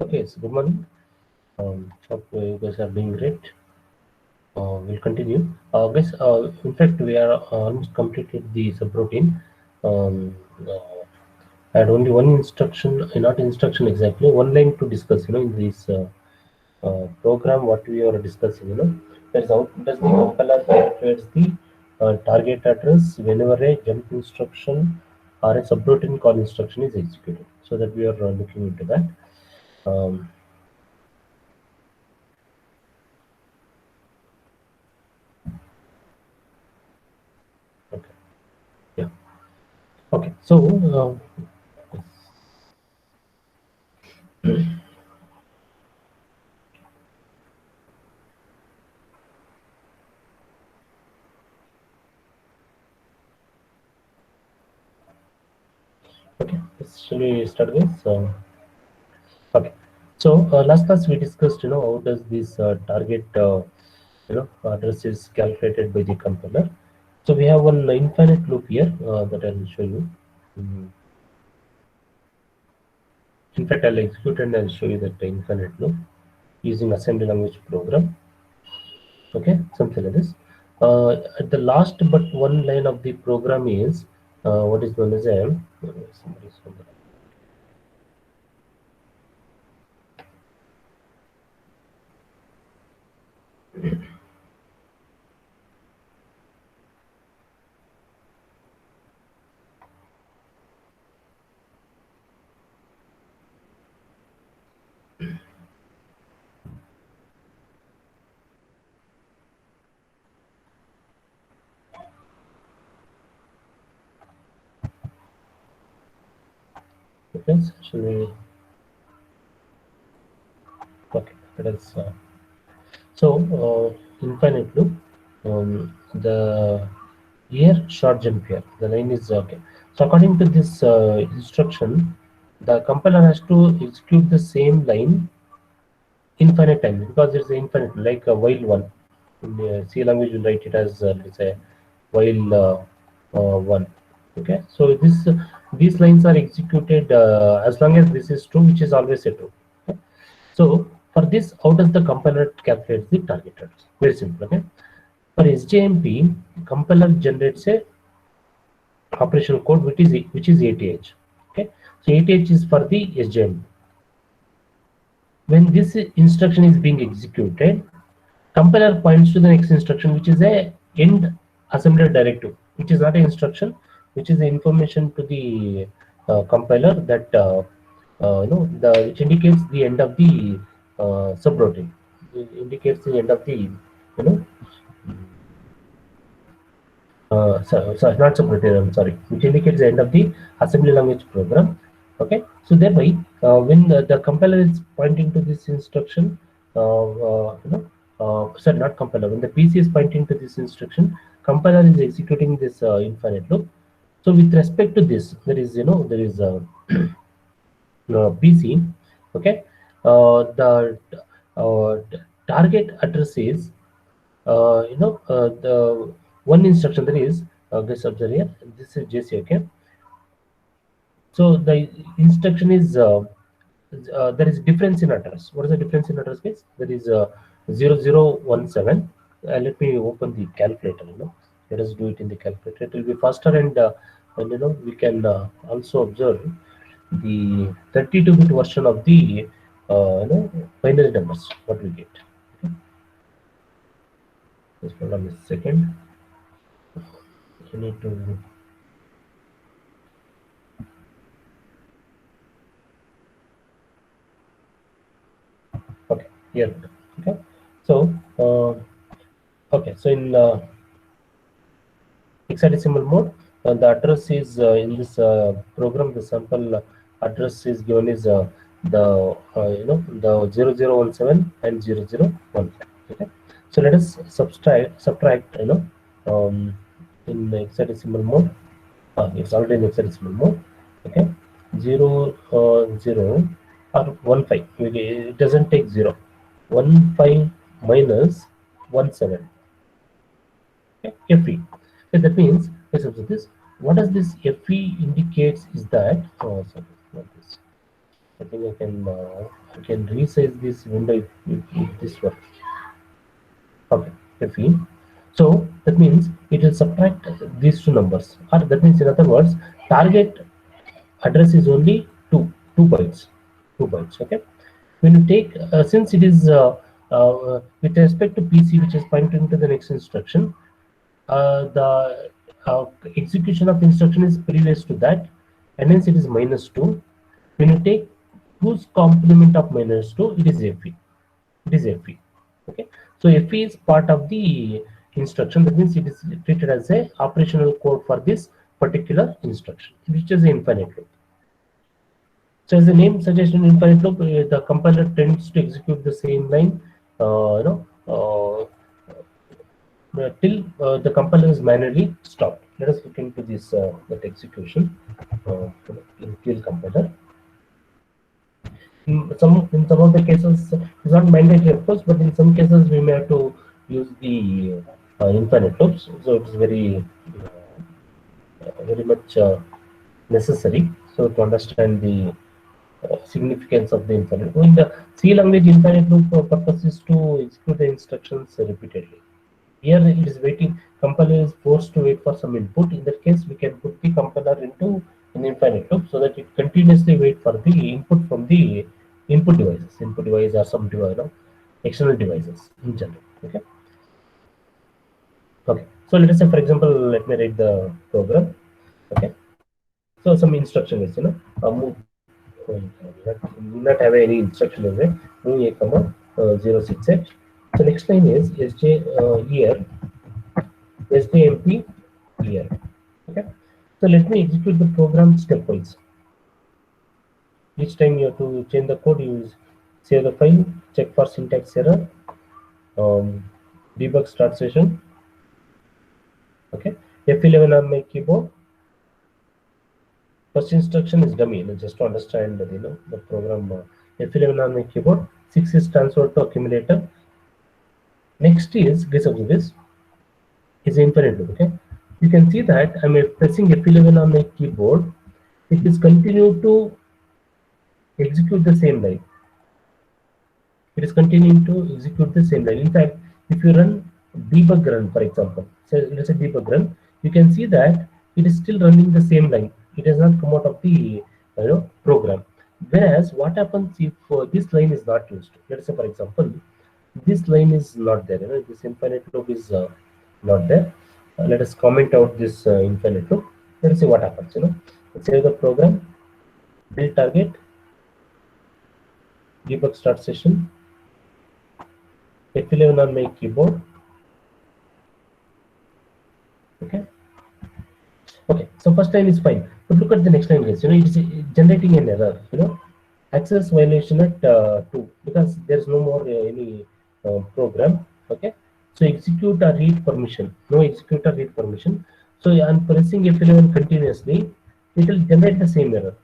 Okay, so good morning. Hope you guys are doing great. We'll continue. Guys, in fact, we are almost completed the subroutine. Uh, I had only one instruction, not instruction exactly, one line to discuss. In this program, what we are discussing. That's how does the compiler calculates the target address whenever a jump instruction or a subroutine call instruction is executed. So that we are looking into that. Um, okay. Yeah. Okay. So. Okay, shall we start with? Okay, so last class we discussed, how does this target, address is calculated by the compiler. So we have one infinite loop here that I will show you. Mm, In fact, I'll execute and I'll show you that infinite loop using assembly language program. Okay, something like this. At the last but one line of the program is what is known as a somebody's on the- okay, so shall we? Okay, that is. So, infinite loop, the here short jump here, the line is okay. So, according to this instruction, the compiler has to execute the same line infinite time because it's infinite, like a while one. In C language, you write it as let's say while one. Okay, so these lines are executed as long as this is true, which is always a true. Okay? So for this, how does the compiler calculate the target address? Very simple. Okay. For SJMP, compiler generates a operational code which is ATH. Okay. So ATH is for the SJMP. When this instruction is being executed, compiler points to the next instruction, which is a end assembler directive, which is not an instruction, which is the information to the compiler that which indicates the end of the subroutine. It indicates the end of the know sorry, not subroutine. I'm sorry, which indicates the end of the assembly language program. Okay, so thereby when the compiler is pointing to this instruction, sorry, not compiler, when the PC is pointing to this instruction, compiler is executing this infinite loop. So with respect to this, there is there is PC. Okay, the target address is the one instruction there is, guys observe here, this is JC. Okay, so the instruction is there is difference in address. What is the difference in address, guys? There is 0017. Let me open the calculator. Let us do it in the calculator. It will be faster, and we can also observe the 32-bit version of the binary numbers. What we get? Okay. Just hold on a second. I need to. Okay, here. Okay, so okay, so in hexadecimal mode, the address is in this program. The sample address is given is the the 0017 and 0015. Okay, so let us subtract in hexadecimal mode. It's already in hexadecimal mode. Okay, 0 or 15. It doesn't take 0. 15 minus 17. Okay, FE. So that means, let's observe this. What does this FE indicates is that, oh, sorry, not this. I think I can resize this window if this works. Okay, FE. So that means it will subtract these two numbers, or that means, in other words, target address is only 2 bytes, 2 bytes. Okay, when you take since it is with respect to PC, which is pointing to the next instruction, the execution of instruction is previous to that, and hence it is -2. When you take 2's complement of -2, it is FE. It is FE. Okay, so FE is part of the instruction. That means it is treated as a operational code for this particular instruction, which is infinite loop. So as the name suggests, in infinite loop, the compiler tends to execute the same line, till the compiler is manually stopped. Let us look into this that execution in kill compiler. In some of the cases, it's not mandatory, of course, but in some cases we may have to use the infinite loops. So it's very much necessary. So to understand the significance of the infinite. In the C language, infinite loop purpose is to execute the instructions repeatedly. Here it is waiting. Compiler is forced to wait for some input. In that case, we can put the compiler into an infinite loop so that it continuously wait for the input from the input device or some device, external devices in general. Okay. Okay. So let us say, for example, let me write the program. Okay. So some instruction is move. Not have any instruction is there. Move a comma 068. So next line is here. SJMP here. Okay. So let me execute the program stepwise. Each time you have to change the code, you save the file, check for syntax error, debug start session. Okay. F11 on my keyboard. First instruction is dummy, just to understand that the program. F11 on my keyboard. 6 is transferred to accumulator. Next is this is infinite loop. Okay. You can see that I'm pressing F11 on my keyboard. It is continue to execute the same line. It is continuing to execute the same line. In fact, if you run debug run, for example, so let's say debug run, you can see that it is still running the same line. It has not come out of the program. Whereas what happens if this line is not used? Let's say, for example, this line is not there. This infinite loop is not there. Let us comment out this infinite loop. Let's see what happens. Let's save the program, build target, debug start session, F11 on my keyboard. Okay. Okay. So first line is fine. But look at the next line, guys. It is generating an error. Access violation at 2 because there's no more any program. Okay, so execute or read permission. No execute or read permission. So I'm pressing F11 continuously. It will generate the same error.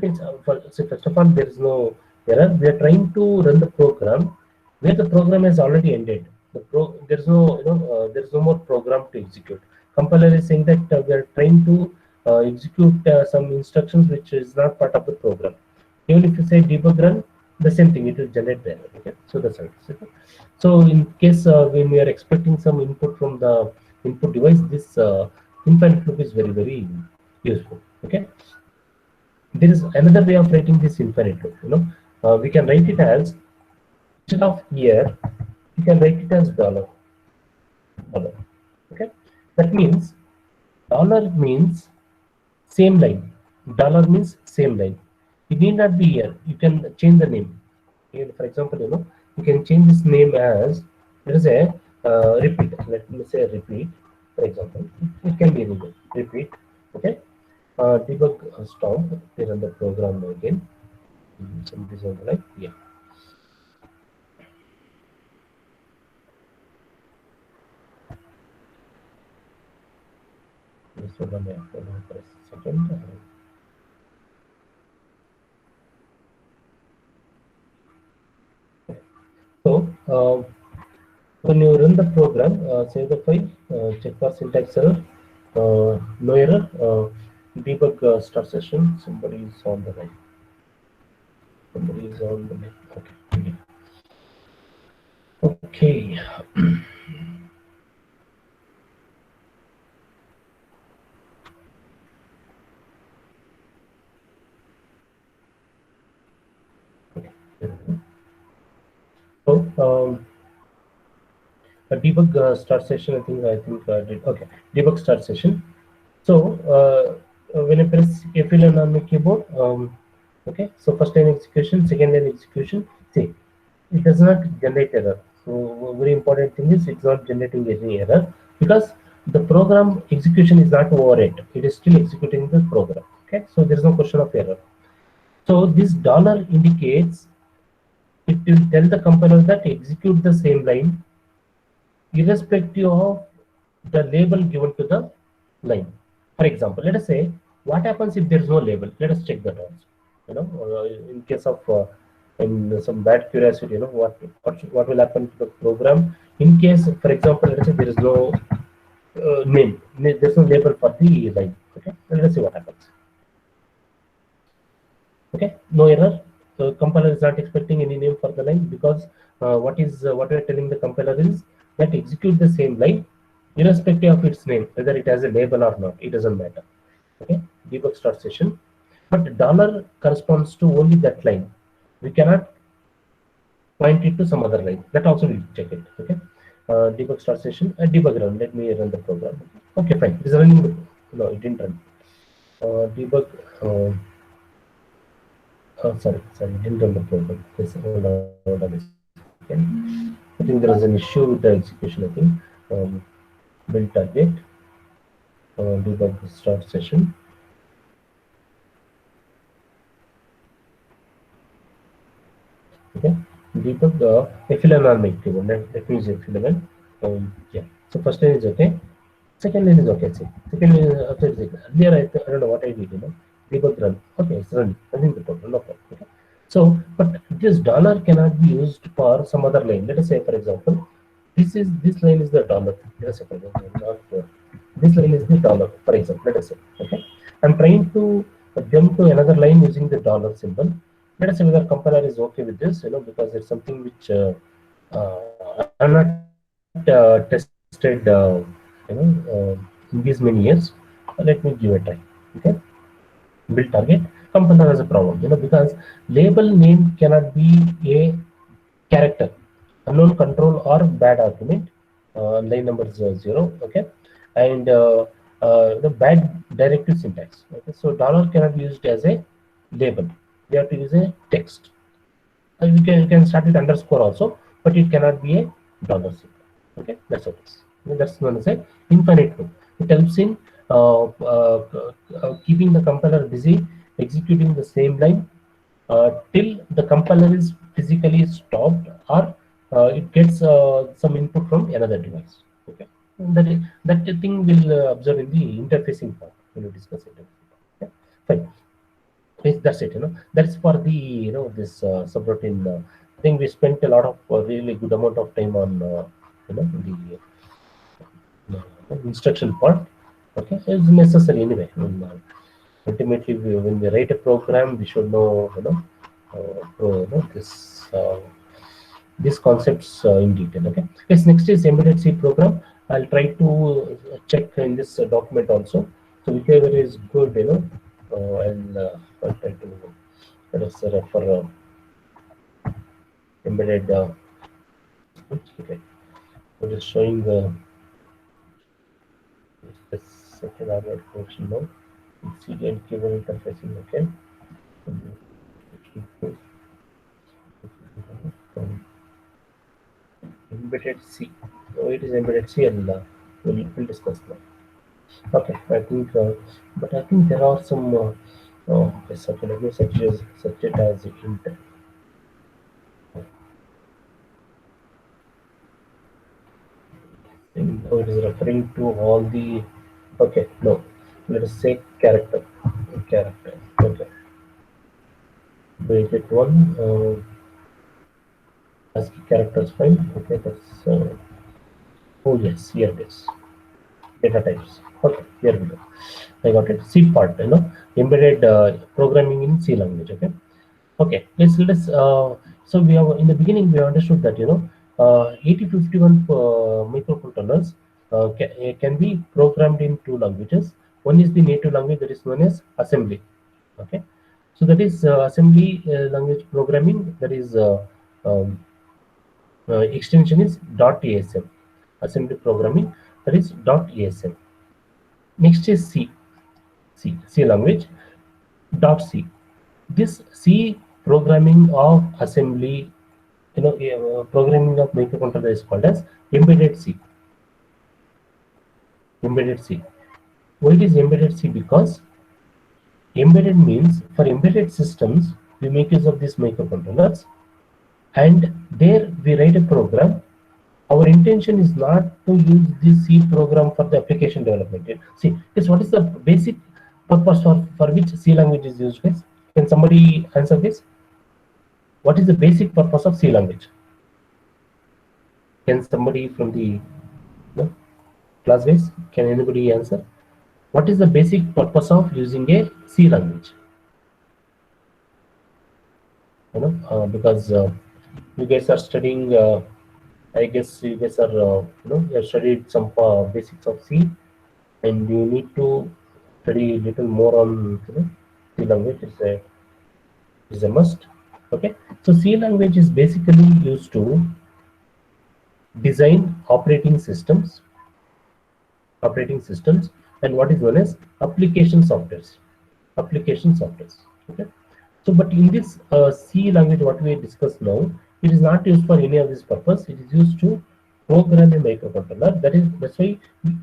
Means, so first of all, there is no error. We are trying to run the program where the program has already ended. There is no there is no more program to execute. Compiler is saying that we are trying to execute some instructions which is not part of the program. Even if you say debug run, the same thing, it will generate the error. Okay, so that's it. Okay? So in case when we are expecting some input from the input device, this infinite loop is very useful. Okay. There is another way of writing this infinite loop. We can write it as, instead of year, you can write it as dollar. Okay, that means dollar means same line. Dollar means same line. It need not be year. You can change the name. For example, you can change this name as, let us say repeat. Let me say repeat. For example, it can be anything. Repeat. Okay. Debug stop. We run the program again. Somebody is on the line. Yeah. Just hold on for a second. So when you run the program, save the file, check for syntax error, no error, debug start session. Somebody is on the line. Somebody is on the line. Okay. So a debug start session. I think did okay. Debug start session. So when I press F11 on my keyboard, okay. So first line execution, second line execution. See, it does not generate error. So very important thing is it's not generating any error because the program execution is not over yet. It is still executing the program. Okay, so there is no question of error. So this dollar indicates, it will tell the compiler that execute the same line irrespective of the label given to the line. For example, let us say what happens if there is no label. Let us check that also. In case of in some bad curiosity, what will happen to the program in case, for example, let us say there is no name, there is no label for the line. Okay, let us see what happens. Okay, no error. So compiler is not expecting any name for the line because what we are telling the compiler is that execute the same line irrespective of its name, whether it has a label or not. It doesn't matter. Okay, debug start session, but dollar corresponds to only that line. We cannot point it to some other line. That also we check it. Okay, debug start session, debug run. Let me run the program. Okay, fine. It is running. No, it didn't run. Debug. Sorry, it didn't run the program. Yes, hold on a second. I think there is an issue with the execution. I think build target, debug start session. Okay, debug F11 on my keyboard. Let me use F11. Yeah. So first line is okay. Second line is okay. See, second line is okay. Earlier I don't know what I did. Debug run. Okay, it's running the program. No problem. Okay. So, but this dollar cannot be used for some other line. Let us say, for example, this line is the dollar. Let us say, for example, this line is the dollar. For example, let us say, okay, I'm trying to jump to another line using the dollar symbol. Let us say whether compiler is okay with this, because it's something which I'm not tested, in these many years. Let me give it a try. Okay, build target. Compiler has a problem, because label name cannot be a character, unknown control or bad argument. Line number 0. Okay, and the bad directive syntax. Okay, so dollar cannot be used as a label. We have to use a text. You can start with underscore also, but it cannot be a dollar symbol. Okay, that's what it is. That's known as a infinite loop. It helps in keeping the compiler busy, executing the same line till the compiler is physically stopped, or it gets some input from another device. Okay, that thing will observe in the interfacing part when we discuss it. Okay, fine. That's it. That's for the this subroutine. I think we spent a lot of really good amount of time on the instruction part. Okay, it's necessary anyway. Ultimately, when we write a program, we should know this these concepts in detail. Okay. Yes. Next is embedded C program. I'll try to check in this document also. So whichever is good, I'll try to let us refer embedded. Okay. So just showing the second hardware function now. CD and keyboard interfacing. Okay. Embedded C. So it is embedded C, and we'll discuss now. Okay, I think, but I think there are some. Oh, yes, okay, let me such it as int. Oh, it is referring to all the. Okay, no, let us say character. Character. Okay, wait it one. ASCII characters fine. Okay, that's. Oh yes, here it is. Data types. Okay, here we go. I got it. C part, embedded programming in C language. Okay. Okay, so we have in the beginning we understood that 8051 microcontrollers can be programmed in two languages. One is the native language, that is known as assembly. Okay, so that is assembly language programming. That is um, extension is .asm. Assembly programming, that is .asm. Next is C language .c. This C programming of assembly, programming of microcontroller is called as embedded C. Embedded C. Why it is embedded C? Because embedded means for embedded systems we make use of these microcontrollers, and there we write a program. Our intention is not to use this C program for the application development. See, this what is the basic purpose for which C language is used, guys? Can somebody answer this? What is the basic purpose of C language? Can somebody from the class base, can anybody answer? What is the basic purpose of using a C language? Because you guys are studying. I guess you guys are you have studied some basics of C, and you need to study a little more on C language. Is a must. Okay, so C language is basically used to design operating systems, and what is known as application softwares. Okay. So, but in this C language, what we discuss now, it is not used for any of this purpose. It is used to program a microcontroller. That's why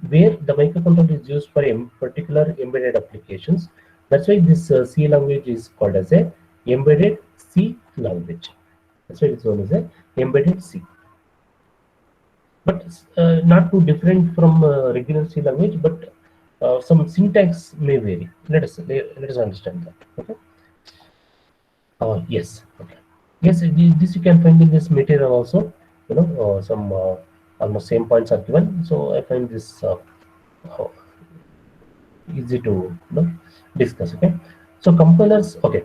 where the microcontroller is used for a particular embedded applications. That's why this C language is called as a embedded C language. That's why it's known as a embedded C. But not too different from regular C language, but some syntax may vary. Let us understand that. Okay. Yes. Okay. Yes, this you can find in this material also. Some almost same points are given. So I find this uh, easy to discuss. Okay. So compilers. Okay.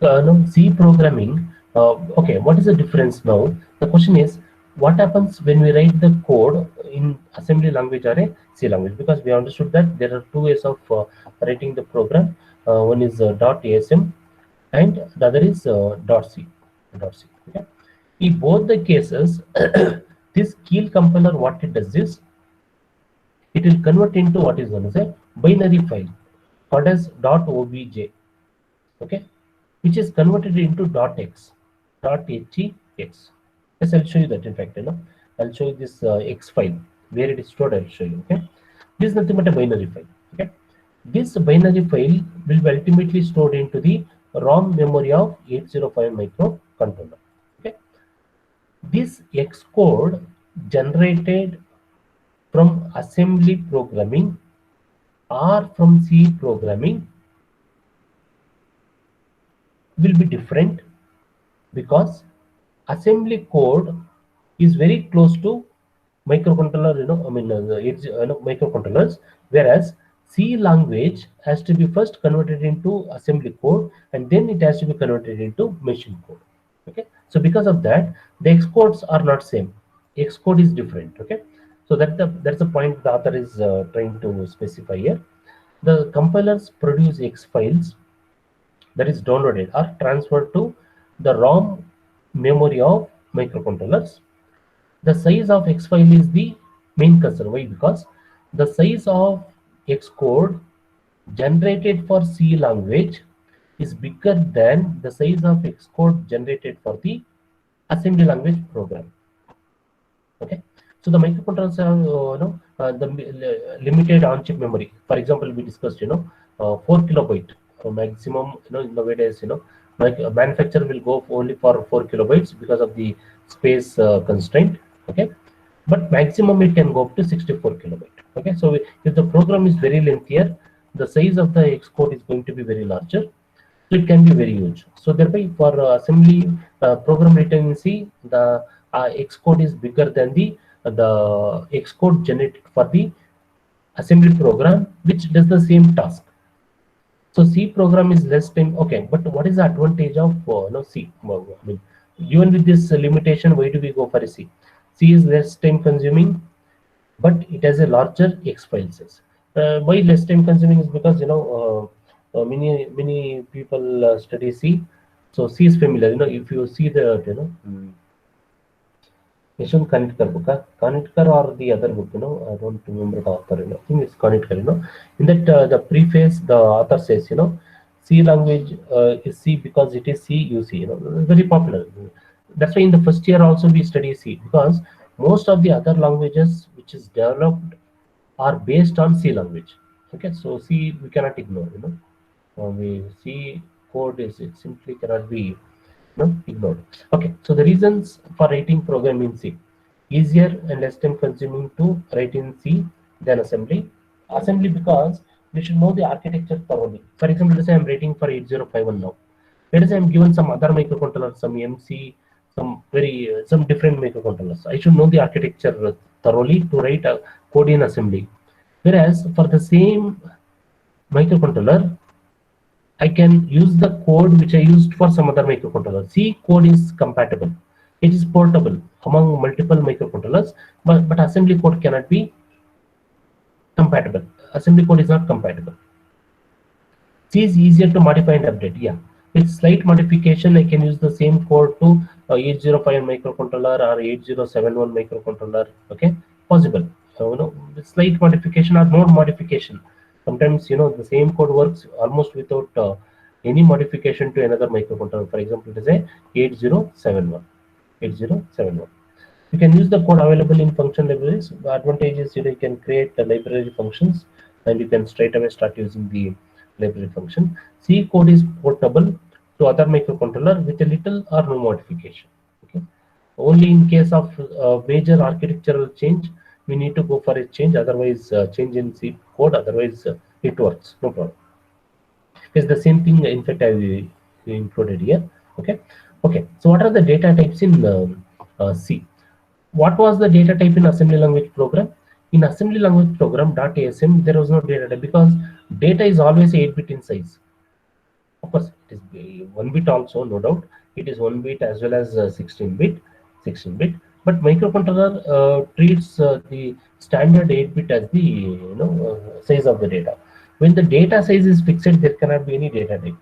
No, C programming. Okay, what is the difference now? The question is, what happens when we write the code in assembly language or a C language? Because we understood that there are two ways of writing the program. One is .asm, and the other is .c. Okay. In both the cases, this Keel compiler, what it does is, it will convert into what is known as a binary file called as .obj. Okay, which is converted into .x, .hex. Yes, I'll show you that. In fact, I'll show you this X file where it is stored. I'll show you. Okay, This is nothing but a binary file. Okay, this binary file will be ultimately stored into the ROM memory of 8051 microcontroller. Okay, this X code generated from assembly programming or from C programming will be different, because assembly code is very close to microcontroller, microcontrollers, whereas C language has to be first converted into assembly code and then it has to be converted into machine code. Okay, so because of that, the X codes are not same. X code is different. Okay, so that's the point the author is trying to specify here. The compilers produce X files that is downloaded or transferred to the ROM memory of microcontrollers. The size of X file is the main concern. Why? Because the size of X code generated for C language is bigger than the size of X code generated for the assembly language program. Okay, so the microcontrollers have the limited on-chip memory. For example, we discussed 4 kilobyte maximum. Nowadays, like a manufacturer will go only for 4 kilobytes because of the space constraint. Okay, but maximum it can go up to 64 kilobyte. Okay, so if the program is very lengthier, the size of the X code is going to be very larger, so it can be very huge. So thereby, for assembly program written in C, the Xcode is bigger than the Xcode generated for the assembly program, which does the same task. So C program is less time. Okay, but what is the advantage of C? Well, I mean, even with this limitation, why do we go for a C? C is less time consuming, but it has a larger X file size. Why less time consuming is because many people study C, so C is familiar. If you see the Yashwant Kanitkar book, Kanitkar or the other book, I don't remember the author. I think it's Kanitkar. In that the preface, the author says, C language is C because it is C. You see, very popular. That's why in the first year also we study C, because most of the other languages which is developed are based on C language. Okay, so C we cannot ignore. We C code is, it simply cannot be ignored. Okay, so the reasons for writing program in C: easier and less time consuming to write in C than assembly. Assembly because we should know the architecture thoroughly. For example, let's say I'm writing for 8051 now. Let us say I'm given some other microcontroller, some MC, some different microcontrollers. I should know the architecture thoroughly to write a code in assembly. Whereas for the same microcontroller, I can use the code which I used for some other microcontroller. C code is compatible. It is portable among multiple microcontrollers, but assembly code cannot be compatible. Assembly code is not compatible. C is easier to modify and update. Yeah, with slight modification, I can use the same code to 8051 microcontroller or 8071 microcontroller. Okay, possible. So with slight modification or no modification. Sometimes the same code works almost without any modification to another microcontroller. For example, it is a 8071. 8071. You can use the code available in function libraries. The advantage is you can create the library functions and you can straight away start using the library function. C code is portable to other microcontroller with a little or no modification. Okay. Only in case of major architectural change, we need to go for a change. Otherwise, change in C code. Otherwise, it works. No problem. It's the same thing. In fact, I included here. Okay. Okay. So, what are the data types in C? What was the data type in assembly language program? In assembly language program .asm, there was no data type because data is always 8-bit in size. Of course, it is 1-bit also, no doubt. It is 1-bit as well as 16-bit, 16-bit. But microcontroller treats the standard 8-bit as the size of the data. When the data size is fixed, there cannot be any data type.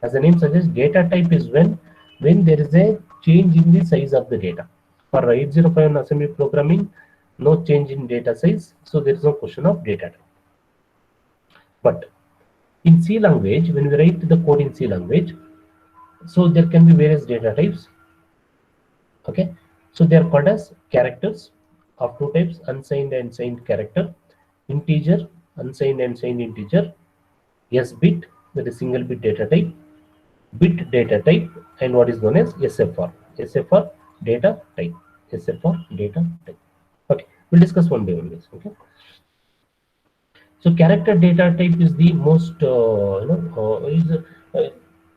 As the name suggests, data type is when there is a change in the size of the data. For 8051 assembly programming, no change in data size, so there is no question of data type. But in C language, when we write the code in C language, so there can be various data types. Okay, so they are called as characters of two types: unsigned and signed character. integer, unsigned and signed integer, S bit, that is single bit data type, and what is known as SFR. SFR data type. SFR data type. Okay, we'll discuss one by one this. Okay. So character data type is the most,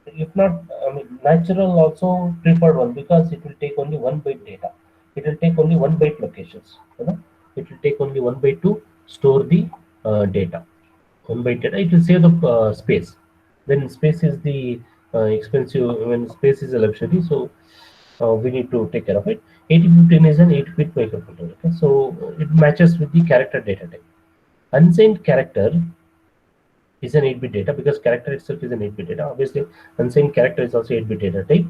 if not, I mean, natural also preferred one, because it will take only 1 byte data. It will take only 1 byte locations. It will take only 1 byte to store the data. 1 byte data. It will save the space. When space is the expensive, when space is a luxury, so we need to take care of it. 8015 is an 8-bit microcontroller. Okay, so it matches with the character data type. Unsigned character is an 8-bit data, because character itself is an 8-bit data. Obviously, unsigned character is also 8-bit data type,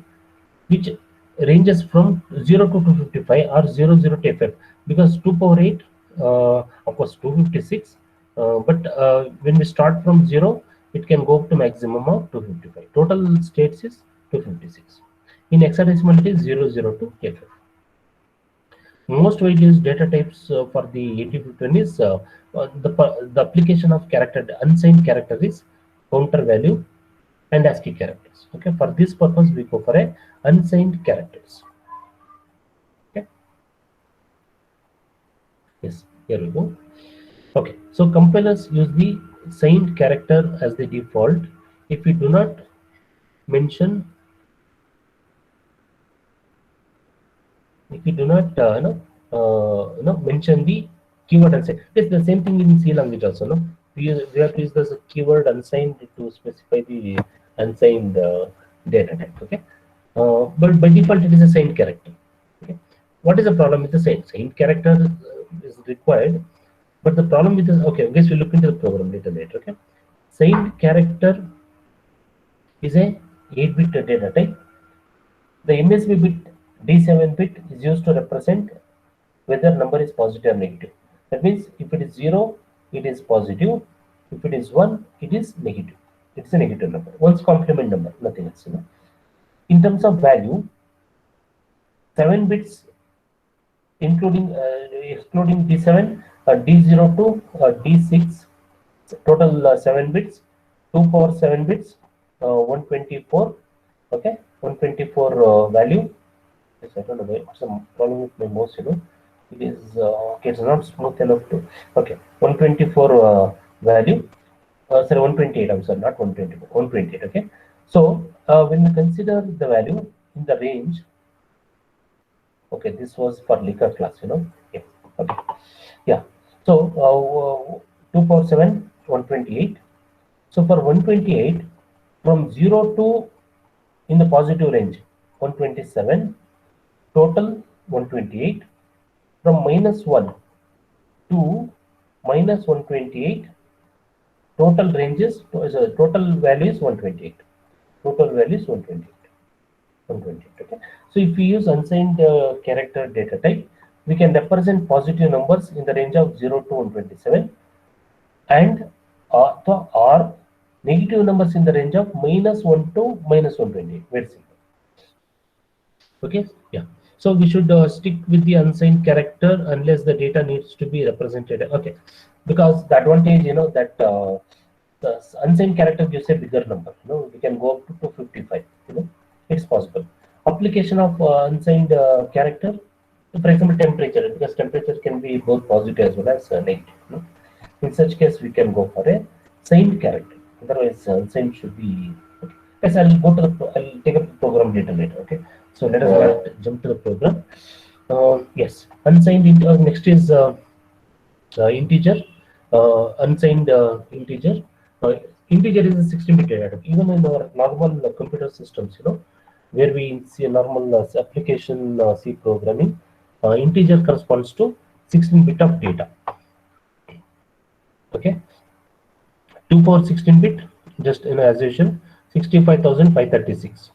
which ranges from 0 to 255 or 00 to FF, because 2 power 8, of course, 256. But when we start from 0, it can go up to maximum of 255. Total states is 256. In hexadecimal, it is 00 to FF. Most widely used data types for the 8051 is the application of character, unsigned character is counter value and ASCII characters. Okay, for this purpose we go for a unsigned characters. Okay. Yes, here we go. Okay, so compilers use the signed character as the default. If we do not mention, if we do not mention the keyword unsigned, it's the same thing in C language also. No, we have to use the keyword unsigned to specify the unsigned data type. Okay, but by default it is a signed character. Okay, what is the problem with the signed character is required, but the problem with this, okay, I guess we'll look into the program little later. Okay, signed character is a 8-bit data type. The MSB bit D7 bit is used to represent whether number is positive or negative. That means if it is 0, it is positive. If it is 1, it is negative. It's a negative number. One's complement number, nothing else. In terms of value, 7 bits, including excluding D7, D0 to D6, total 7 bits, 2 power 7 bits, 124. Okay, 124 value. Yes, I don't know what's the problem with my mouse. It is okay, it's not smooth enough to. Okay, 124 value. Sorry, 128. I'm sorry, not 124. 128. Okay. So when we consider the value in the range, okay, this was for Likert class. Yeah. Okay. Yeah. So 2 power 7, 128. So for 128, from 0 to in the positive range, 127. Total 128. From -1 to -128, total ranges, total value is 128. Total value is 128. 128. Okay. So if we use unsigned character data type, we can represent positive numbers in the range of 0 to 127, and or negative numbers in the range of -1 to -128. Very simple. Okay. Yeah. So we should stick with the unsigned character unless the data needs to be represented. Okay, because the advantage, that the unsigned character gives a bigger number. We can go up to 255. It's possible. Application of unsigned character, for example, temperature, because temperature can be both positive as well as negative. In such case, we can go for a signed character. Otherwise, unsigned should be. Okay. Yes, I'll take up the program data later. Okay. So let us jump to the program. Yes, unsigned. Next is integer. Unsigned integer. Integer is a 16-bit data type. Even in our normal computer systems, where we see a normal application C programming, integer corresponds to 16-bit of data. Okay. 2 power 16-bit, just as usual, 65,536.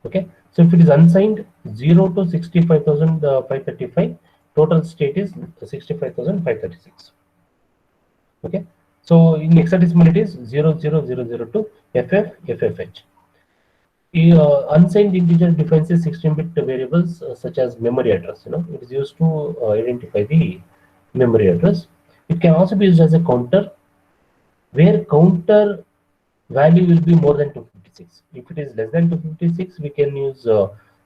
Okay, so if it is unsigned, 0 to 65,535, total state is 65,536. Okay, so in hexadecimal it is 00002 FF FFH. Unsigned integer defines 16-bit variables such as memory address. It is used to identify the memory address. It can also be used as a counter, where counter value will be more than 256. If it is less than 256, we can use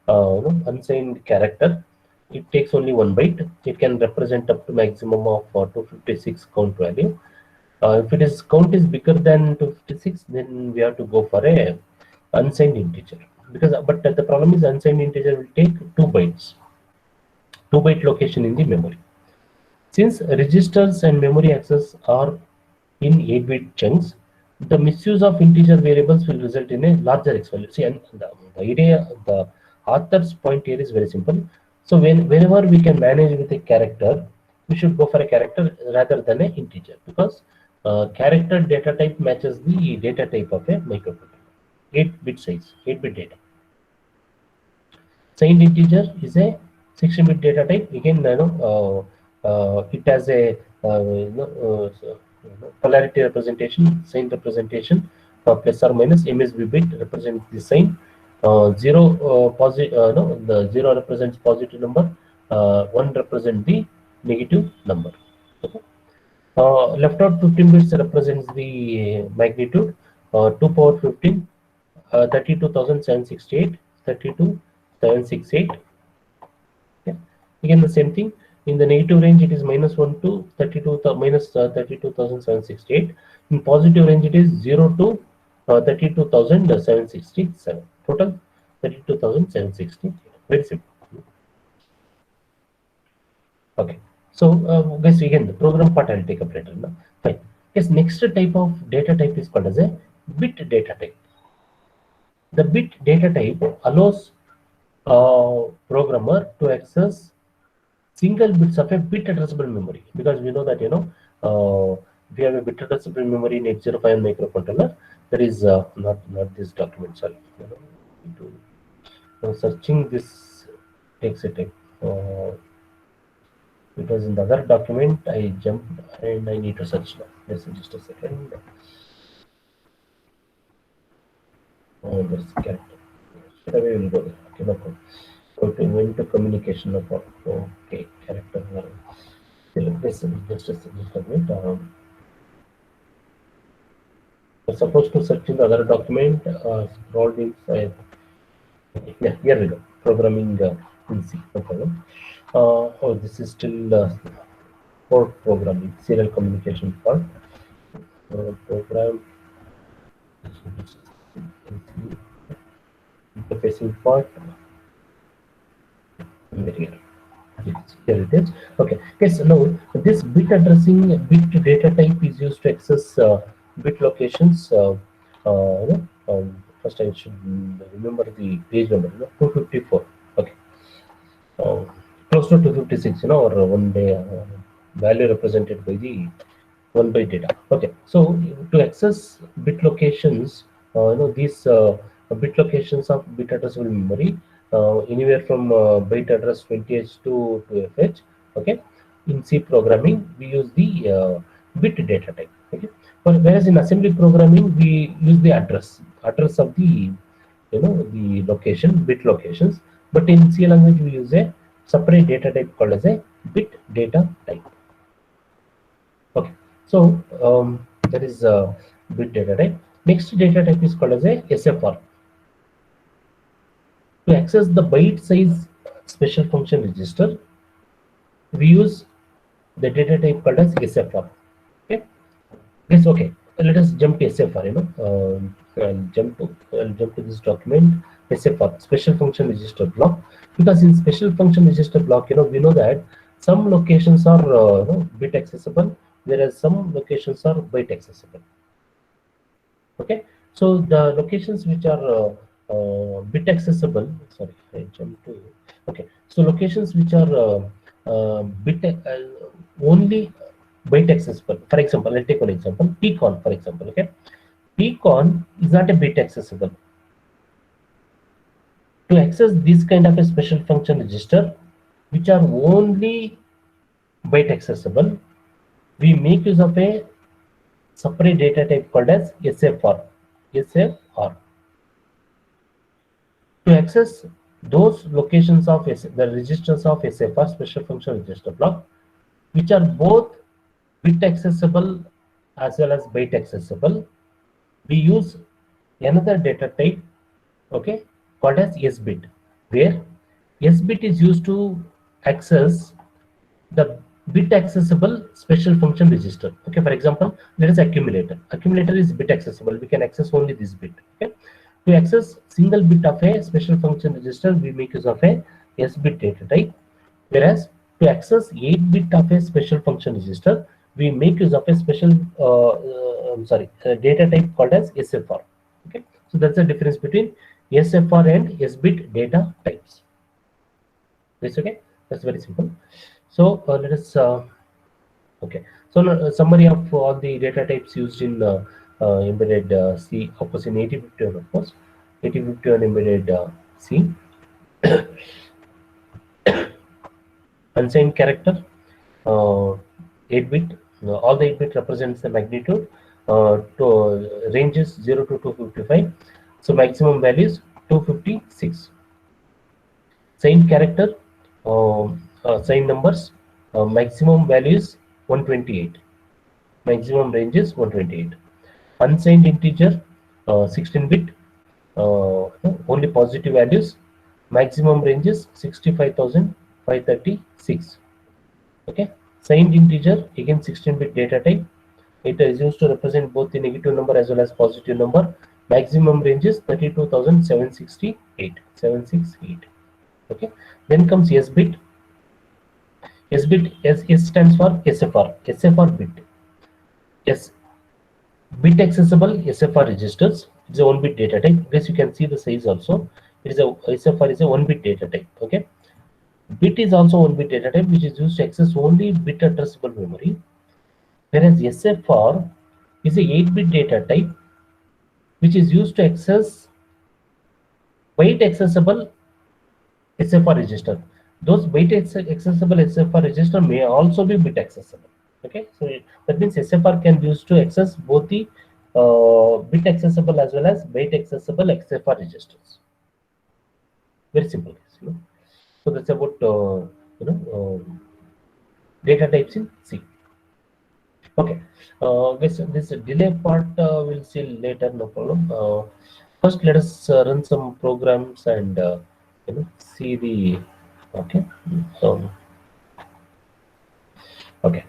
unsigned character. It takes only 1 byte. It can represent up to maximum of 256 count value. If it is count is bigger than 256, then we have to go for a unsigned integer. But the problem is unsigned integer will take 2 bytes, 2 byte location in the memory. Since registers and memory access are in 8-bit chunks, the misuse of integer variables will result in a larger X value. See, and the author's point here is very simple. So whenever we can manage with a character, we should go for a character rather than an integer, because character data type matches the data type of a microcontroller. 8-bit size, 8-bit data. Signed integer is a 16-bit data type. Again, it has a polarity representation, sign representation, plus or minus MSB bit represents the sign. Zero no, the zero represents positive number. One represents the negative number. Okay. Left out 15 bits represents the magnitude. 2 power 15, 32,768, 32,768. Yeah. Again, the same thing. In the negative range, it is -1 to 32, minus 32,768. In positive range, it is 0 to 32,767. Total 32,760. Very simple. Okay. So, guys, again, the program part I'll take up later. Now. Fine. Yes, next type of data type is called as a bit data type. The bit data type allows programmer to access single bits of a bit addressable memory, because we know that we have a bit addressable memory in 805 microcontroller. There is not this document. Sorry, searching this takes a time. Because in the other document I jumped and I need to search now. Just a second. Oh, there's character. Straight away we'll go there. Okay, no problem. Go to into communication. No problem. Okay, character. Just a second. I'm supposed to search in the other document. Scrolled inside. Yeah, here we go. Programming in C. No problem. Oh, this is still for programming, serial communication part. Program interfacing part. Here it is. Okay. Yes. Now this bit addressing bit data type is used to access bit locations. First I should remember the page number. 254. Okay. Close to 256. Or 1 day value represented by the 1 byte data. Okay. So to access bit locations, these bit locations of bit addressable memory, anywhere from byte address 20H to 2FH. Okay. In C programming, we use the bit data type. Okay. But whereas in assembly programming, we use the address of the the location, bit locations. But in C language, we use a separate data type called as a bit data type. Okay. So that is bit data type. Next data type is called as a SFR. To access the byte size special function register, we use the data type called as SFR. Okay. Yes. Okay. Let us jump to SFR. I'll jump to this document. SFR, special function register block, because in special function register block, we know that some locations are bit accessible, whereas some locations are byte accessible. Okay. So the locations which are bit accessible, sorry, I jumped to. Okay. So locations which are bit only byte accessible. For example, I'll take one example. PCON, for example. Okay. PCON is not a bit accessible. To access this kind of a special function register, which are only byte accessible, we make use of a separate data type called as SFR. SFR. To access those locations of the registers of SFR, special function register block, which are both bit accessible as well as byte accessible, we use another data type, okay, called as S bit, where S bit is used to access the bit accessible special function register. Okay, for example, there is accumulator. Accumulator is bit accessible. We can access only this bit. Okay, to access single bit of a special function register, we make use of a S bit data type. Whereas to access 8 bit of a special function register, we make use of a special data type called as SFR. Okay, so that's the difference between SFR and S bit data types. That's okay. That's very simple. So let us okay. So summary of all the data types used in embedded C, of course in 8051, of course 8051 embedded C. Unsigned character, 8 bit. All the 8 bit represents the magnitude. To ranges 0 to 255. So maximum value is 256. Signed character, signed numbers, maximum value is 128. Maximum range is 128. Unsigned integer, 16 bit, only positive values. Maximum range is 65,536. Okay. Signed integer, again 16 bit data type. It is used to represent both the negative number as well as positive number. Maximum range is 32,768. 768. Okay. Then comes S bit. S bit, S stands for SFR. SFR bit. S bit accessible SFR registers. It's a 1-bit data type. This you can see the size also. It is a SFR is a 1-bit data type. Okay. Bit is also 1-bit data type, which is used to access only bit addressable memory. Whereas SFR is a 8-bit data type, which is used to access byte accessible SFR register. Those byte accessible SFR register may also be bit accessible. Okay, so that means SFR can be used to access both the bit accessible as well as byte accessible XFR registers. Very simple, you know. So that's about data types in C. Okay, this delay part we'll see later, no problem. First, let us run some programs and see the okay. Okay,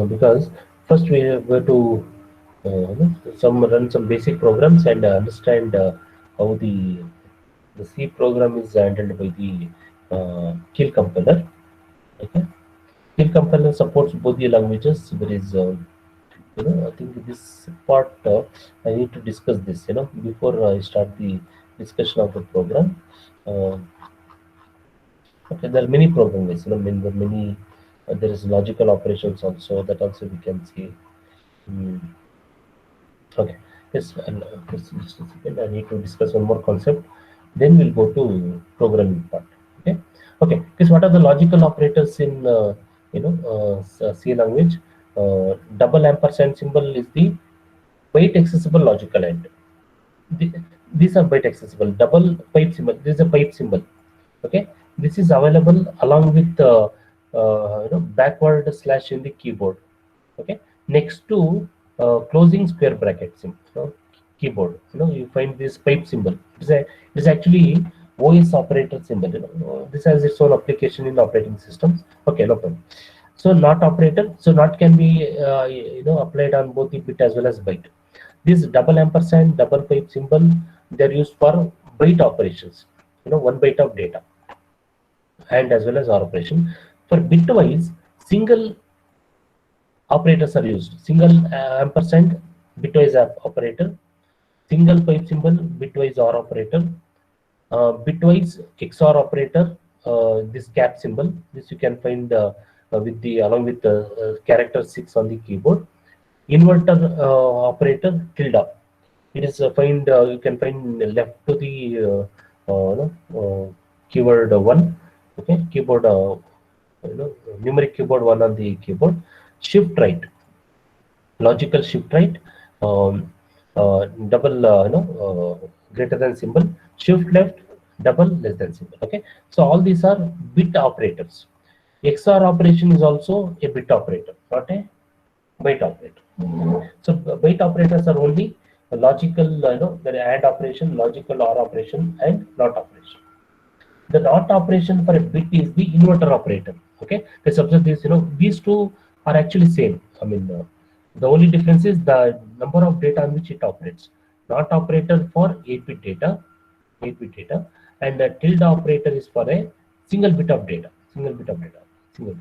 because first we go to run some basic programs and understand how the C program is handled by the Kill compiler. Okay, Kill compiler supports both the languages. There is I think this part I need to discuss this. Before I start the discussion of the program. Okay, there are many programs. Many there is logical operations also, that also we can see. Okay, yes, and just a second. I need to discuss one more concept. Then we'll go to programming part. Okay, okay. Because what are the logical operators in C language? Double ampersand symbol is the byte accessible logical end. These are byte accessible. Double pipe symbol. This is a pipe symbol. Okay, this is available along with backward slash in the keyboard. Okay, next to closing square brackets in keyboard, you find this pipe symbol. It is actually OS operator symbol. This has its own application in operating systems. Okay, no problem. So not operator, so not can be applied on both the bit as well as byte. This double ampersand, double pipe symbol, they're used for byte operations. 1 byte of data, and as well as OR operation. For bitwise, single operators are used. Single ampersand, bitwise operator. Single pipe symbol, bitwise OR operator. Bitwise XOR operator, this cap symbol. This you can find with the along with the character 6 on the keyboard. Inverter operator, tilde. It is you can find left to the keyword 1. Okay, keyboard numeric keyboard 1 on the keyboard. Shift right, logical shift right, double greater than symbol. Shift left, double less than symbol. Okay, so all these are bit operators. XOR operation is also a bit operator, not a byte operator. So byte operators are only a logical, the AND operation, logical OR operation, and NOT operation. The NOT operation for a bit is the inverter operator. Okay, let's observe this. These two are actually same. I mean, the only difference is the number of data on which it operates. NOT operator for 8-bit data, 8-bit data, and the tilde operator is for a single bit of data. Single bit of data. Single.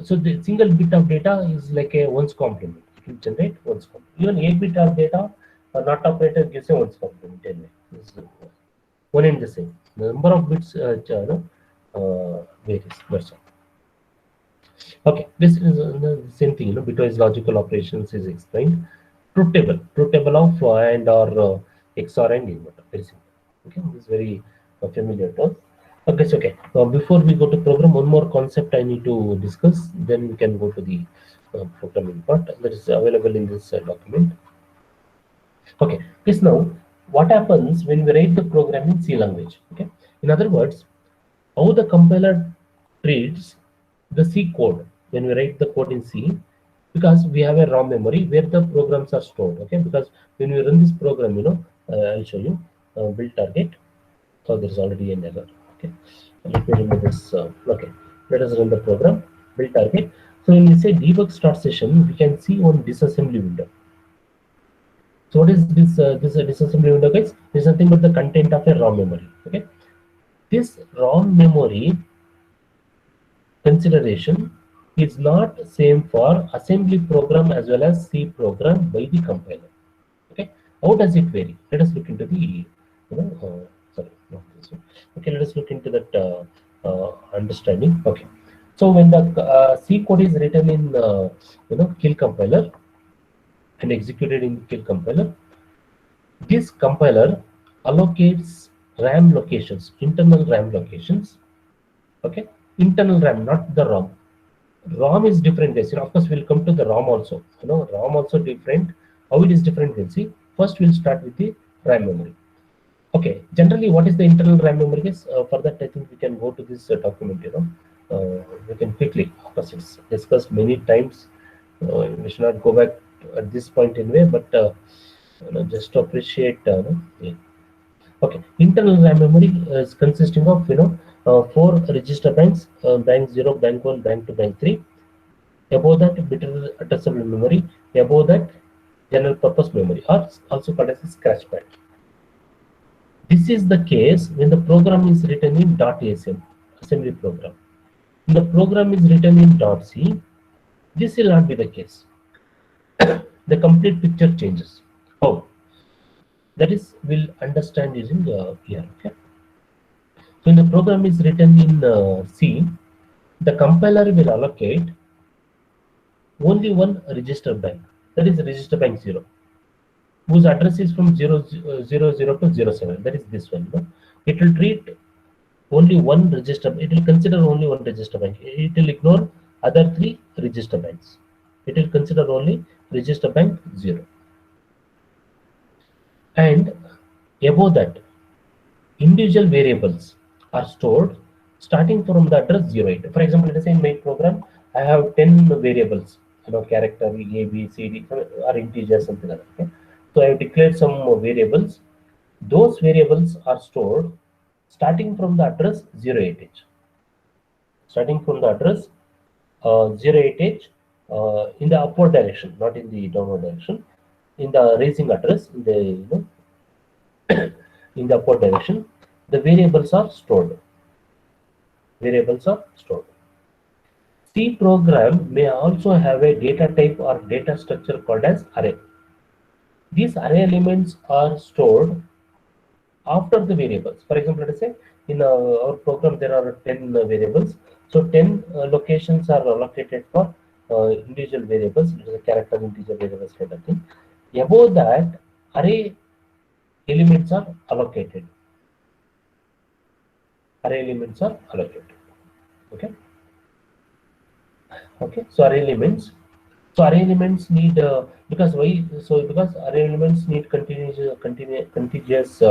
So the single bit of data is like a ones complement. It will generate ones complement. Even 8-bit of data, a NOT operator gives a ones complement anyway. This is one and the same. The number of bits varies. That's all. Okay, this is the same thing. Bitwise logical operations is explained. Truth table of and or XOR and inverter. Very simple. Okay, this is very familiar term. Okay, so okay. Before we go to program, one more concept I need to discuss. Then we can go to the programming part that is available in this document. Okay, this now what happens when we write the program in C language. Okay, in other words, how the compiler treats the C code when we write the code in C, because we have a ROM memory where the programs are stored. Okay, because when we run this program, I'll show you build target. So there is already an error. Okay, let me remove this. Okay, let us run the program build target. So when we say debug start session, we can see one disassembly window. So what is this? This disassembly window, guys? Is nothing but the content of a ROM memory. Okay, this ROM memory consideration is not same for assembly program as well as C program by the compiler. Okay, how does it vary? Let us look into the, sorry, not this one. Okay, let us look into that understanding. Okay, so when the C code is written in kill compiler and executed in kill compiler, this compiler allocates RAM locations, internal RAM locations. Okay, internal RAM, not the ROM. ROM is different, guys. Of course, we'll come to the ROM also. ROM also different. How it is different, we'll see. First, we'll start with the RAM memory. Okay, generally, what is the internal RAM memory, guys? For that, I think we can go to this document. We can quickly, of course, it's discussed many times. We should not go back at this point anyway, but just to appreciate. Yeah. Okay, internal RAM memory is consisting of 4 register banks: bank 0, bank 1, bank 2, bank 3. Above that, bit addressable memory. Above that, general purpose memory, or also called as a scratch pad. This is the case when the program is written in .asm, assembly program. When the program is written in .c, this will not be the case. The complete picture changes. How? That is, we'll understand using here. Okay. So when the program is written in C, the compiler will allocate only one register bank, that is register bank 0, whose address is from 000 to 07. That is this one. It will treat only one register. It will consider only one register bank. It will ignore other 3 register banks. It will consider only register bank 0. And above that, individual variables are stored starting from the address 08. For example, let us say in my program, I have 10 variables, character A, B, C, D, or integers, something like that. Okay? So I have declared some variables. Those variables are stored starting from the address 08H. Starting from the address 08H in the upward direction, not in the downward direction. In the raising address, in the in the upward direction, the variables are stored. Variables are stored. C program may also have a data type or data structure called as array. These array elements are stored after the variables. For example, let us say in our program there are 10 variables. So 10 locations are allocated for individual variables, character, integer variables, kind of thing. Above that, array elements are allocated. Array elements are allocated. Okay. Okay. So array elements. So array elements need because why? So because array elements need contiguous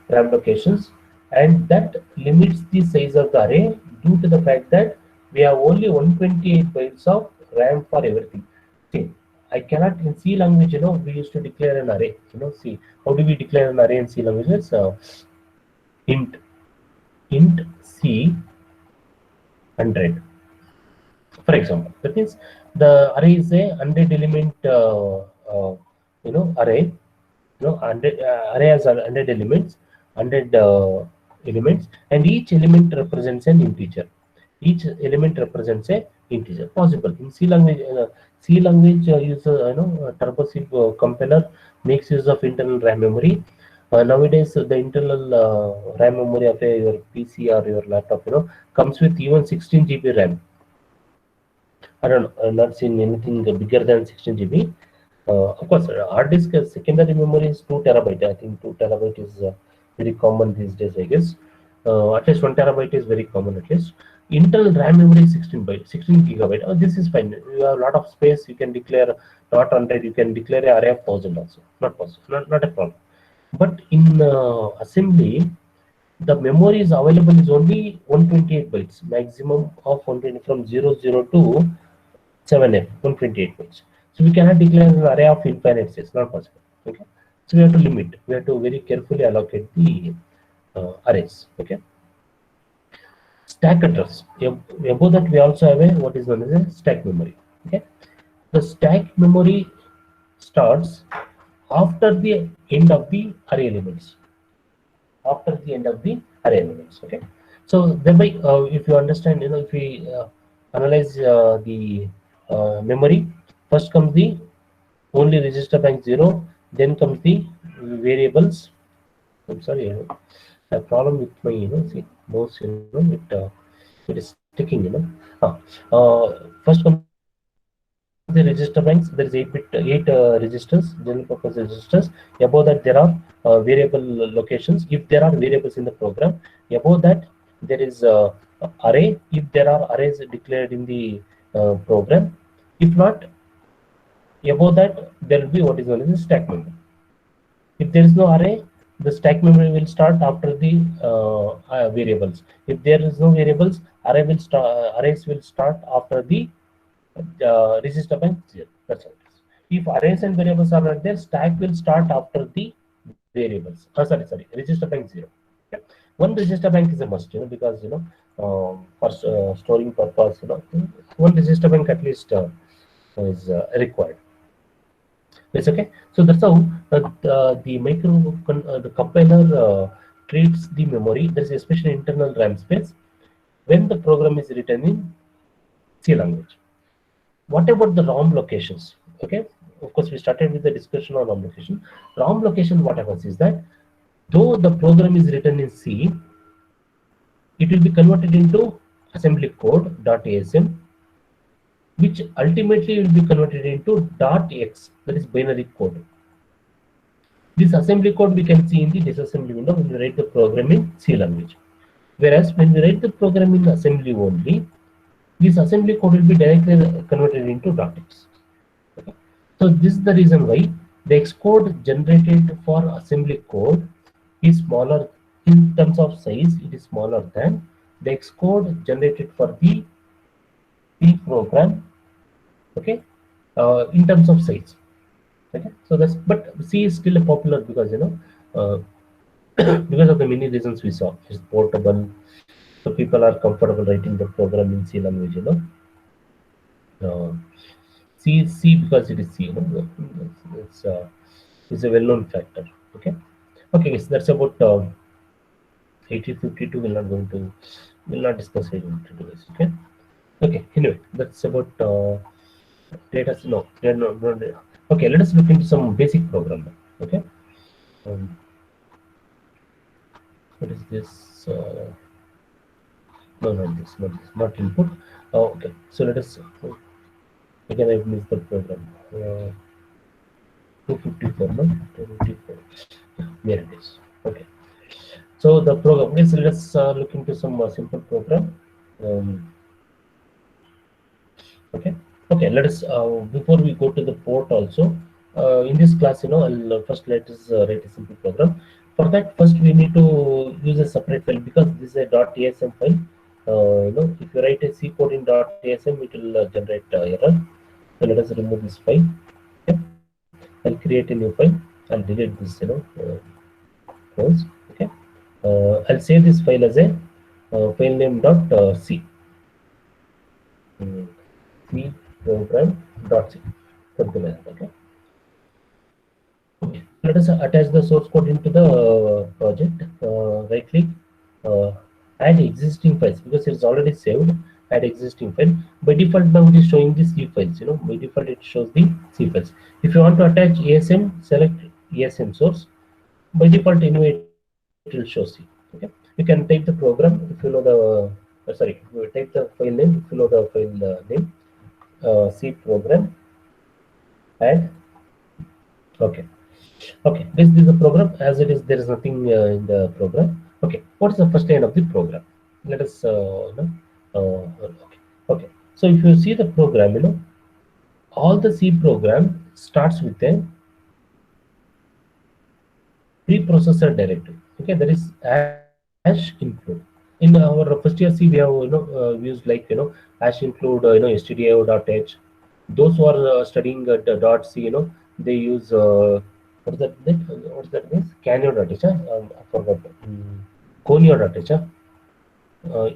RAM locations, and that limits the size of the array due to the fact that we have only 128 bytes of RAM for everything. See, I cannot in C language, we used to declare an array. See, how do we declare an array in C languages? Int C 100, for example. That means the array is a 100 element, array. 100 array has 100 elements, 100 elements, and each element represents an integer. Each element represents a integer. Possible in C language. C language uses TurboSIB compiler makes use of internal RAM memory. Nowadays, the internal RAM memory of your PC or your laptop, comes with even 16 GB RAM. I don't know. I've not seen anything bigger than 16 GB. Of course, hard disk secondary memory is 2 terabyte. I think 2 terabyte is very common these days, I guess. At least 1 terabyte is very common at least. Internal RAM memory is 16 gigabyte. This is fine. You have a lot of space. You can declare not 100. You can declare an array of 1000 also. Not possible. Not a problem. But in assembly, the memory is available is only 128 bytes. Maximum of 120 from 00 to 7F, 128 bytes. So we cannot declare an array of infinite sets, not possible. Okay. So we have to limit. We have to very carefully allocate the arrays. Okay. Stack address. Above that we also have a what is known as a stack memory. Okay. The stack memory starts after the end of the array elements. After the end of the array elements. Okay. So thereby, if you understand, if we analyze the memory, first comes the only register bank 0, then comes the variables. I'm sorry, I have a problem with my see mouse, it is sticking, first comes the register banks. There is 8 registers, general purpose registers. Above that there are variable locations if there are variables in the program. Above that there is array if there are arrays declared in the program. If not, above that there will be what is known as a stack memory. If there is no array, the stack memory will start after the variables. If there is no variables, arrays will start after the register bank 0. That's all. If arrays and variables are not there, stack will start after the variables. Sorry, register bank 0. Okay. One register bank is a must, because for storing purpose, one register bank at least is required. It's okay. So that's how the compiler treats the memory. There is especially internal RAM space when the program is written in C language. What about the ROM locations? Okay, of course we started with the discussion on ROM location. ROM location, what happens is that though the program is written in C, it will be converted into assembly code .asm, which ultimately will be converted into .x, that is binary code. This assembly code we can see in the disassembly window when we write the program in C language. Whereas when we write the program in assembly only, this assembly code will be directly converted into .x. Okay. So this is the reason why the Xcode generated for assembly code is smaller in terms of size. It is smaller than the Xcode generated for the C program. Okay, in terms of size. Okay, so that's, but C is still popular because because of the many reasons we saw. It's portable, so people are comfortable writing the program in C language. C because it is C. It's a well-known factor. Okay, okay, so that's about 8052. Will not discuss 8052. Okay, okay. Anyway, that's about data. No. Okay, let us look into some basic programming. Okay. What is this? No, not input. Okay, so let us. Again, I missed the program. 254, no? 254. There it is. Okay. So the program. Okay, so let's look into some simple program. Okay. Okay, let us, before we go to the port also, in this class, I'll first let us write a simple program. For that, first we need to use a separate file because this is a .asm file. If you write a C code in .asm, it will generate error. So let us remove this file. I'll create a new file. I'll delete this, files. Okay. I'll save this file as a file name dot c. Mm, C program dot c. Something like that. Okay. Okay. Let us attach the source code into the project. Right click, uh, add existing files because it's already saved. Add existing file. By default, now it is showing the C files. By default it shows the C files. If you want to attach ASM, select ASM source. By default, anyway, it will show C. Okay. You can type the program if you know the. Sorry, you type the file name if you know the file name. C program. Add. Okay. Okay, this is the program as it is. There is nothing in the program. Okay, what is the first line of the program? Let us okay. Okay, so if you see the program, all the C program starts with a preprocessor directory. Okay, that is hash include. In our first year C, we have used like hash include stdio.h. Those who are studying the dot C, they use what is that? What is that means? Canyon.h. I forgot. Conio.h. Uh,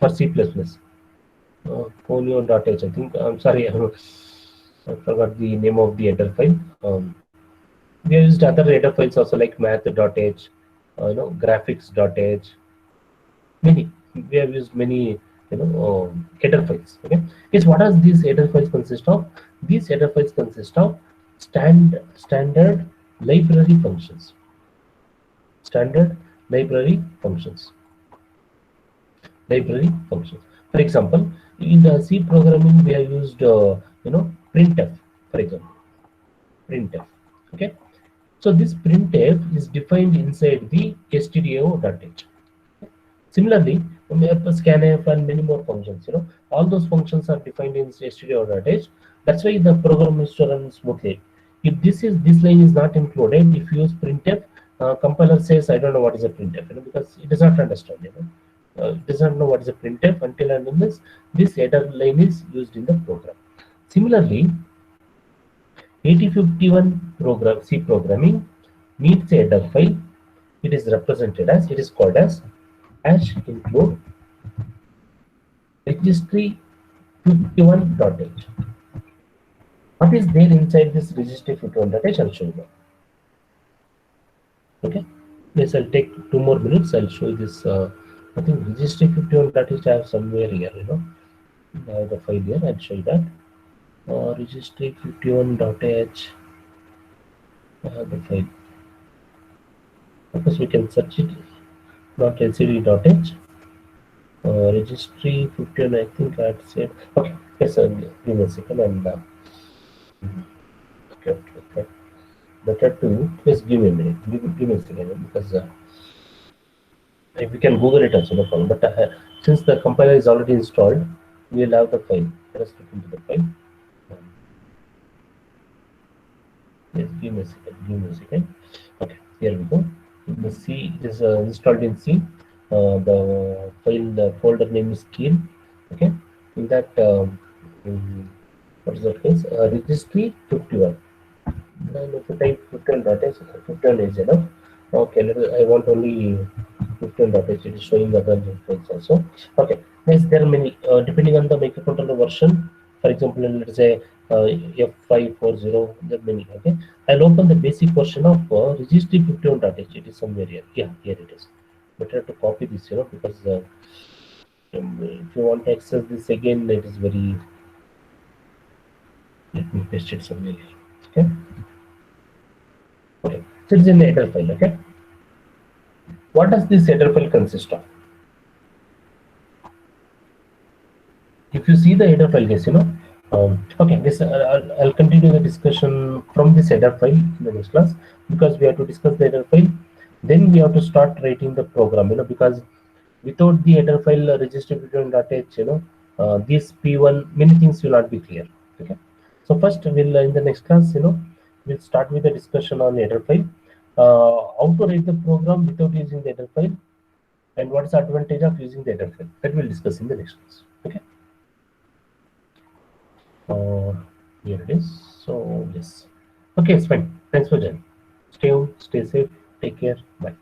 for C++. Conio.h. I think. I'm sorry. I forgot the name of the header file. We have used other header files also like math.h, graphics.h. Many. We have used many header files. Okay. Yes. What does these header files consist of? These header files consist of standard library functions. Standard library functions. Library functions. For example, in the C programming, we have used printf. For example, printf. Okay. So this printf is defined inside the stdio.h. Similarly, we have scanf and many more functions. All those functions are defined in stdio.h. That's why the program is to run smoothly. If this line is not included, if you use printf, compiler says I don't know what is a printf, because it does not understand. It does not know what is a printf until and unless this header line is used in the program. Similarly, 8051 program C programming needs a header file. It is called as hash include registry 51.h. What is there inside this registry 51.h? I'll show you now. Okay. Yes, I'll take 2 more minutes. I'll show you this. I think registry 51.h I have somewhere here. I have the file here. I'll show you that. Registry 51.h. I have the file. Of course, we can search it. .lcd.h. Registry 51. I think I had said. Okay. Yes, give me a second. And okay. Better to just give me a minute. Give me a second because if we can Google it also, no problem. But since the compiler is already installed, we will have the file. Let us look into the file. Yes, give me a second. Give me a second. Okay, here we go. The C is installed in C. The file folder name is keel. Okay, in that what is that case? Registry 51. And if you type 51.h, 51 is enough. Okay, I want only 15.h. It is showing the other files also. Okay, next there are many depending on the microcontroller version. For example, let's say F540. There are many. Okay, I'll open the basic version of registry 51.h. It is somewhere here. Yeah, here it is. Better to copy this, because if you want to access this again, it is very. Let me paste it somewhere here. Okay. Okay, so it's in the header file. Okay, what does this header file consist of? If you see the header file, guys, okay, this I'll continue the discussion from this header file in the next class, because we have to discuss the header file. Then we have to start writing the program, because without the header file registry51.h, this P1, many things will not be clear. Okay, so first we'll in the next class, we'll start with the discussion on header file, how to write the program without using the header file, and what is the advantage of using the header file. That we'll discuss in the next class. Okay. Here it is. So yes. Okay, it's fine. Thanks for joining. Stay home, stay safe, take care. Bye.